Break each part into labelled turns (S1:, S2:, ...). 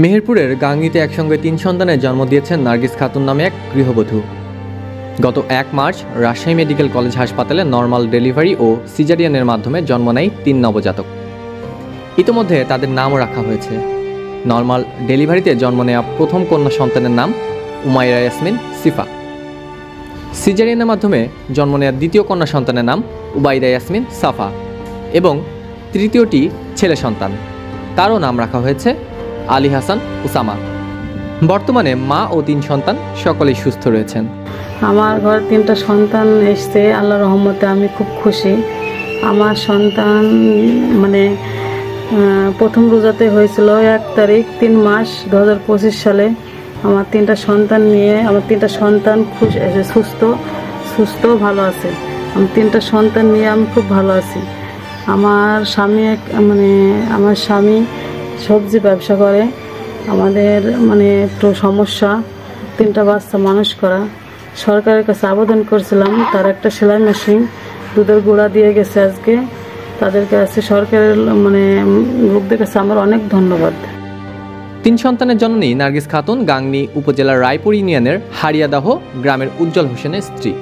S1: মেহেরপুরের গাংনীতে একসঙ্গে ৩ সন্তানের জন্ম দিয়েছেন নার্গিস খাতুন নামে এক গৃহবধূ। গত ১ মার্চ রাজশাহী মেডিকেল কলেজ হাসপাতালে নর্মাল ডেলিভারি ও সিজারিয়ানের মাধ্যমে জন্ম নেয় ৩ নবজাতক। ইতিমধ্যে তাদের নামও রাখা হয়েছে। নর্মাল ডেলিভারিতে জন্ম নেওয়া প্রথম কন্যা সন্তানের নাম উমাইরা ইয়াসমিন সিফা। সিজারিয়ানের মাধ্যমে জন্ম নেওয়া দ্বিতীয় কন্যা সন্তানের নাম উবাইদা ইয়াসমিন সাফা এবং তৃতীয়টি ছেলে সন্তান, তারও নাম রাখা হয়েছে আলী হাসান উসামা। বর্তমানে মা ও ৩ সন্তান সকলেই সুস্থ রয়েছেন।
S2: আমার ঘরে ৩টা সন্তান এসছে, আল্লাহর রহমতে আমি খুব খুশি। আমার সন্তান প্রথম রোজাতে হয়েছিল ১ তারিখ ৩ মাস ২০২৫ সালে। আমার 3টা সন্তান নিয়ে আমার 3টা সন্তান সুস্থ ভালো আছে। আমি 3টা সন্তান নিয়ে আমি খুব ভালো আছি। আমার স্বামী সবজি ব্যবসা করে। আমাদের একটু সমস্যা, 3টা বাচ্চা মানুষ করা। সরকারের কাছে আবেদন করছিলাম, তার একটা সেলাই মেশিন দুধের গুঁড়া দিয়ে গেছে আজকে। তাদের কাছে সরকারের লোকদের কাছে আমার অনেক ধন্যবাদ।
S1: ৩ সন্তানের জননী নার্গিস খাতুন গাংনী উপজেলার রায়পুর ইউনিয়নের হারিয়াদাহ গ্রামের উজ্জ্বল হোসেনের স্ত্রী।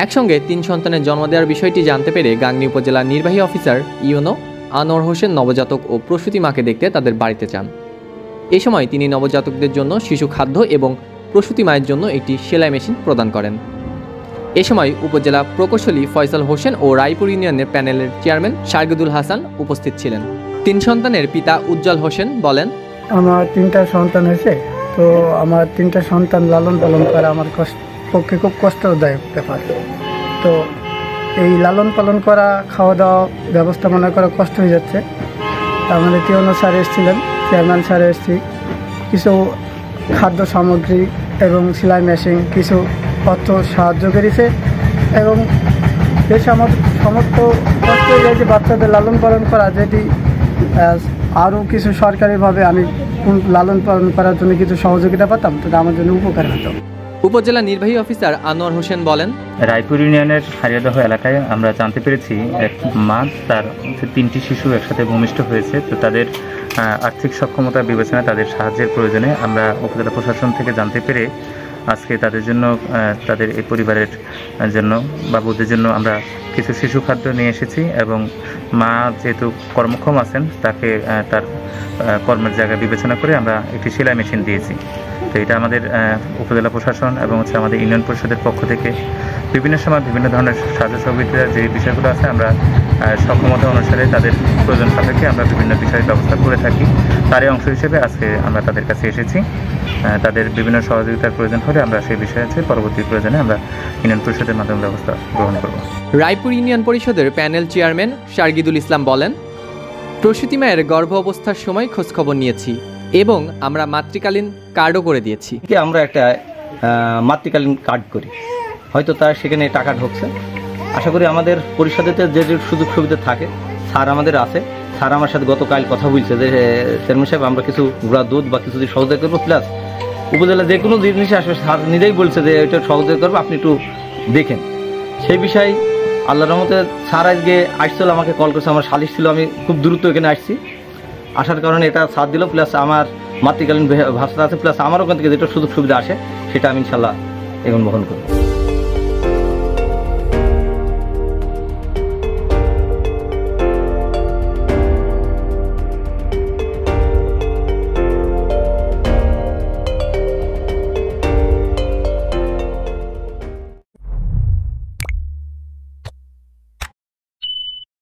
S1: একসঙ্গে ৩ সন্তানের জন্ম দেওয়ার বিষয়টি জানতে পেরে গাংনী উপজেলার নির্বাহী অফিসার ইউনো আনোয়ার হোসেন নবজাতক ও প্রসূতি মাকে দেখতে তাদের বাড়িতে যান। এ সময় তিনি নবজাতকদের জন্য শিশু খাদ্য এবং প্রসূতি মায়ের জন্য একটি সেলাই মেশিন প্রদান করেন। এ সময় উপজেলা প্রকৌশলী ফয়সাল হোসেন ও রায়পুর ইউনিয়নের প্যানেলের চেয়ারম্যান শারগিদুল হাসান উপস্থিত ছিলেন। 3 সন্তানের পিতা উজ্জ্বল হোসেন বলেন,
S3: আমার 3টা সন্তান হয়েছে, তো আমার 3টা সন্তান লালন পালন করা আমার পক্ষে খুব কষ্টদায়ক ব্যাপার। তো এই লালন পালন করা, খাওয়া দাওয়া ব্যবস্থাপনা করা কষ্ট হয়ে যাচ্ছে। আমাদের টিউনো স্যার এসেছিলেন, চেয়ারম্যান স্যার এসেছি, কিছু খাদ্য সামগ্রী এবং সেলাই মেশিন কিছু অর্থ সাহায্য করেছে এবং যে সমস্ত কষ্ট হয়ে যায় যে বাচ্চাদের লালন পালন করা, যেটি আরও কিছু সরকারিভাবে আমি লালন পালন করার জন্য কিছু সহযোগিতা পাতাম, তাহলে আমার জন্য উপকার হতো।
S1: উপজেলা নির্বাহী অফিসার আনোয়ার হোসেন বলেন,
S4: রায়পুর ইউনিয়নের হারিয়াদাহ এলাকায় আমরা জানতে পেরেছি এক মা তার 3টি শিশু একসাথে ভূমিষ্ঠ হয়েছে। তো তাদের আর্থিক সক্ষমতা বিবেচনায় তাদের সাহায্যের প্রয়োজনে আমরা উপজেলা প্রশাসন থেকে জানতে পেরে আজকে তাদের জন্য, তাদের এই পরিবারের জন্য বাবুদের জন্য আমরা কিছু শিশু খাদ্য নিয়ে এসেছি এবং মা যেহেতু কর্মক্ষম আছেন তাকে তার কর্মের জায়গা বিবেচনা করে আমরা একটি সেলাই মেশিন দিয়েছি। তো এটা আমাদের উপজেলা প্রশাসন এবং আমাদের ইউনিয়ন পরিষদের পক্ষ থেকে বিভিন্ন সময় বিভিন্ন ধরনের সাহায্য সহযোগিতার যে বিষয়গুলো আছে আমরা সক্ষমতা অনুসারে তাদের প্রয়োজন সাপেক্ষে আমরা বিভিন্ন বিষয়ের ব্যবস্থা করে থাকি। তারই অংশ হিসেবে আজকে আমরা তাদের কাছে এসেছি। তাদের বিভিন্ন সহযোগিতার প্রয়োজন হলে আমরা সেই বিষয়ে পরবর্তী প্রয়োজনে আমরা ইউনিয়ন পরিষদের মাধ্যমে ব্যবস্থা গ্রহণ করব।
S1: রায়পুর ইউনিয়ন পরিষদের প্যানেল চেয়ারম্যান শারগিদুল ইসলাম বলেন, প্রসূতি মায়ের গর্ভ অবস্থার সময় খোঁজখবর নিয়েছি এবং আমরা মাতৃকালীন কার্ডও করে দিয়েছি।
S5: আমরা একটা মাতৃকালীন কার্ড করি, হয়তো তার সেখানে টাকা ঢুকছে। আশা করি আমাদের পরিষদেতে যে সুযোগ সুবিধা থাকে স্যার আমাদের আছে। স্যার আমার সাথে গতকাল কথা বলছে যে চেয়ারম্যান সাহেব আমরা কিছু গুঁড়া দুধ বা কিছু সহযোগিতা করবো, প্লাস উপজেলা যে কোনো জিনিস আসবে স্যার নিজেই বলছে যে এটা সহযোগিতা করবো, আপনি একটু দেখেন। সেই বিষয়ে আল্লাহর রহমতে স্যার আজকে আসছিল, আমাকে কল করছে, আমার সালিশ ছিল, আমি খুব দ্রুত এখানে আসছি। আসার কারণে এটা সাথ দিল, প্লাস আমার মাতৃকালীন ভাষা আছে, প্লাস আমার ওখান থেকে যেটা সুযোগ সুবিধা আসে সেটা আমি ইনশাল্লাহ এখন বহন করব।